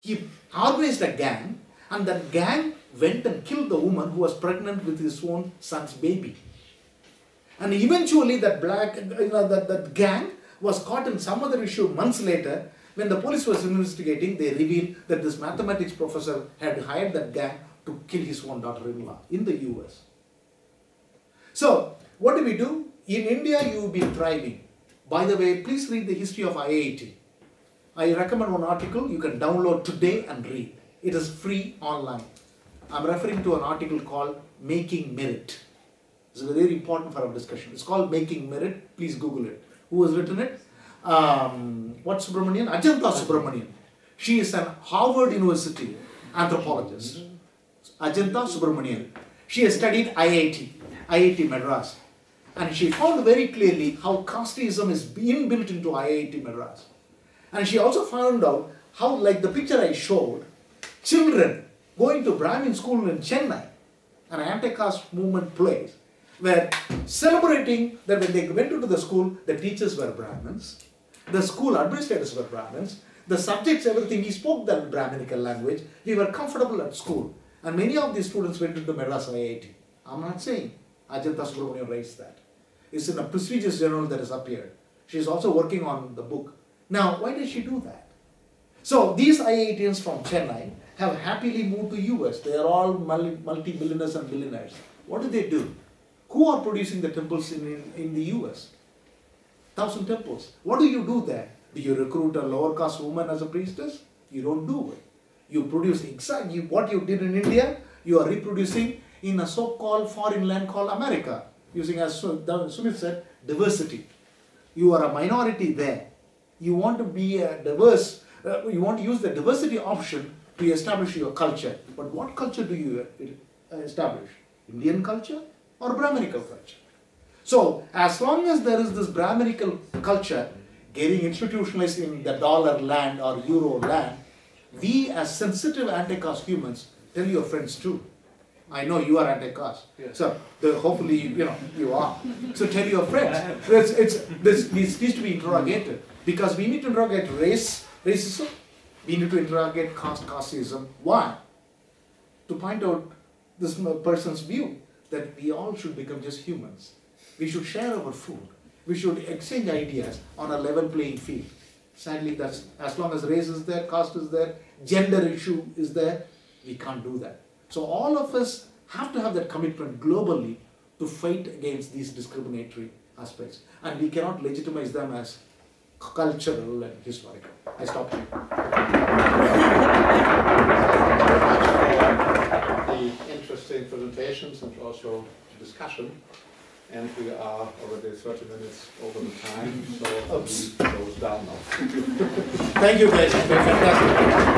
He organized a gang, and that gang went and killed the woman who was pregnant with his own son's baby. And eventually that that gang was caught in some other issue months later. When the police was investigating, they revealed that this mathematics professor had hired that gang to kill his own daughter-in-law in the US. So, what do we do? In India, you've been thriving. By the way, please read the history of IIT. I recommend one article you can download today and read. It is free online. I'm referring to an article called Making Merit. It's very important for our discussion. It's called Making Merit. Please Google it. Who has written it? What Subramanian? Ajanta Subramanian. She is an Harvard University anthropologist. Ajanta Subramanian. She has studied IIT Madras. And she found very clearly how casteism is inbuilt into IIT Madras. And she also found out how, like the picture I showed, children going to Brahmin school in Chennai, an anti-caste movement place, were celebrating that when they went into the school, the teachers were Brahmins, the school administrators were Brahmins, the subjects, everything, he spoke the Brahminical language, we were comfortable at school. And many of these students went into Madras IIT. I'm not saying Ajanta Subramanian raised that. It's in a prestigious journal that has appeared. She is also working on the book. Now, why did she do that? So, these IITians from Chennai have happily moved to US. They are all multi-millionaires and billionaires. What do? Who are producing the temples in the US? 1,000 temples. What do you do there? Do you recruit a lower caste woman as a priestess? You don't do it. You produce exactly what you did in India, you are reproducing in a so-called foreign land called America. Using, as Sumeet said, diversity. You are a minority there. You want to be a diverse, you want to use the diversity option to establish your culture. But what culture do you establish? Indian culture or Brahminical culture? So, as long as there is this Brahminical culture getting institutionalized in the dollar land or euro land, we as sensitive anti-caste humans, tell your friends too. I know you are anti-caste, yes. So hopefully you are. So tell your friends. This needs to be interrogated, because we need to interrogate racism. We need to interrogate casteism. Why? To point out this person's view that we all should become just humans. We should share our food. We should exchange ideas on a level playing field. Sadly, that's as long as race is there, caste is there, gender issue is there, we can't do that. So all of us have to have that commitment globally to fight against these discriminatory aspects. And we cannot legitimize them as cultural and historical. I stop here. The interesting presentations and also discussion. And we are already 30 minutes over the time, so it goes down now. Thank you guys, it's been fantastic.